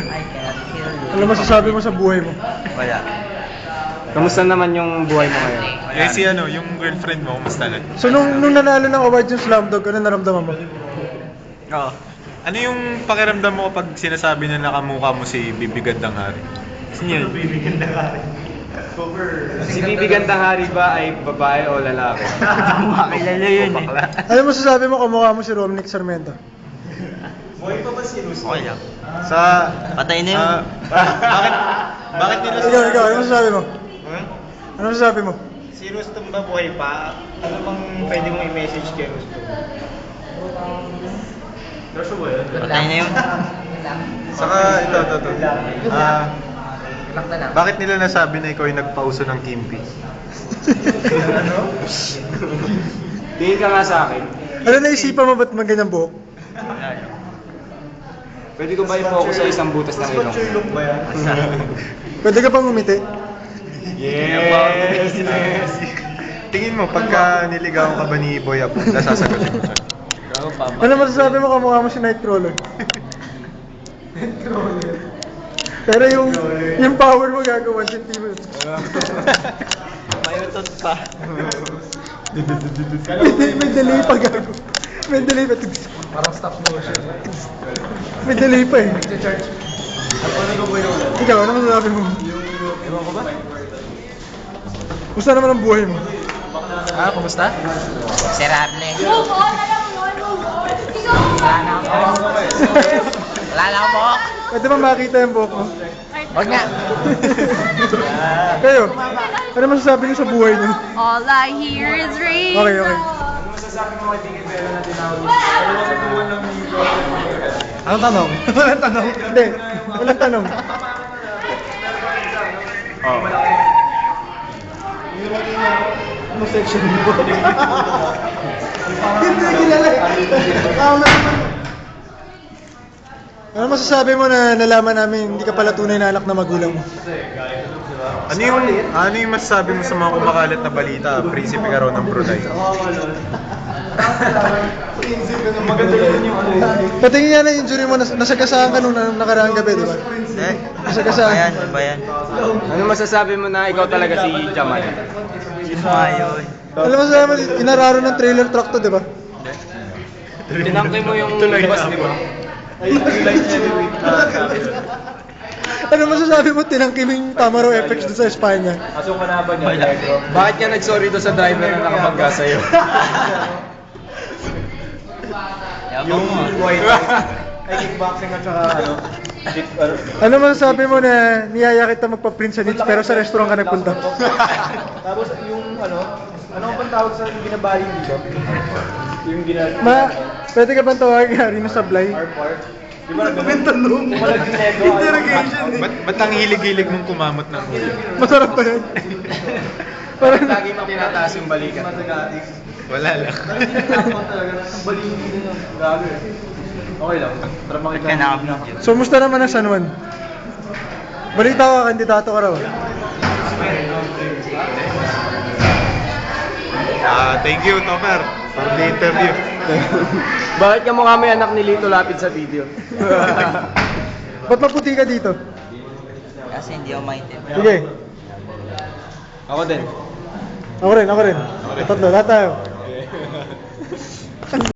I cannot kill you. Ano masasabi mo sa buhay mo? Wala. Kamusta naman yung buhay mo ngayon? Eh si yung girlfriend mo, kumusta na? So nung nanalo ng award yung Slumdog, ano naramdaman mo? Oo. Ano yung pakiramdam mo kapag sinasabi na nakamukha mo si Bibi Gandang Hari? Sino yun? Si Bibi Gandang Hari ba ay babae o lalaki? Makilala yun eh. Ano masasabi mo kamukha mo si Romnick Sarmiento? Okay lang. Sa... Patay na yun. Bakit nila Ikaw, ano masasabi mo? Ano masasabi mo? Si Rustom ba buhay pa? Ano bang pwede mong i-message kay Rustom? Patay na yun. Saka ito. Bakit nila nasabi na ikaw yung nagpauso ng Kimpi? Tingin ka nga sa akin. Ano naisipan mo ba't maganyang buhok? Pwede ko ba i-focus sa isang butas ng ilong? Pwede ka pang umiti? Yes! Tingin mo, pagka niligawan ka ba ni Boy Apo, nasasagutin mo siya? Ano masasabi mo kamukha mo si Nightcrawler? Pero yung power mo gagawa 1 centimeter. May utot pa. May delay pa gago. May delay pa. Parang stop motion. May delay pa eh. Ikaw, ano masasabi mo? Ewan ko ba? Gusto naman ang buhay mo? Kumusta? Miserable. Wala na ako. Wala na ako buhok. Pwede ba makita yung buhok mo? Wag nga. Kayo, ano masasabi niyo sa buhay niyo? All I hear is rain. Okay, okay. Masasabi mo kay Tingin Bella na tinawag Anong tanong? Walang tanong. Hindi, walang tanong. Ano section mo? Hindi kilala eh. Ano masasabi mo na nalaman namin hindi ka pala tunay na anak na magulang mo? Ano yung masasabi mo sa mga kumakalat na balita, prinsipe ka raw ng Brunei? Patingin nga na injury mo, nasagasaan ka nung nakaraang gabi, di ba? Eh, Nasagasaan. iba yan. Ano masasabi mo na ikaw talaga si Jamal? Sino nga yun? Alam mo sa inararo ng trailer truck to, di ba? Tinangkay mo yung bus, di ba? Ano masasabi mo tinangkim yung Tamaro FX doon sa Espanya? Aso ka na ba niya? Bakit ka nag-sorry doon sa driver na nakabangga sa'yo? Yabang mo. Ay, kickboxing at saka Ano masasabi mo na niyaya kita magpa-print sa Nits pero sa restaurant ka nagpunta? Tapos yung ano bang tawag sa binabali dito? Yung Pwede ka bang tawagin nga rin sa Blay? Di ba nagtanong? Interrogation. Ba't ang hilig-hilig mong kumamot ng ulo? Masarap pa yun. Parang Lagi mo tinataas yung balikat. Wala lang. Okay lang. Para Ba't ka nakabidyo? So, musta naman ang San Juan? Balita ka, kandidato ka raw. Thank you, Topper, for the interview. Bakit ka mukha may anak ni Lito Lapid sa video? Ba't maputi ka dito? Kasi hindi ako maitim. Sige. Ako din. Ako rin. Tatlo, lahat tayo.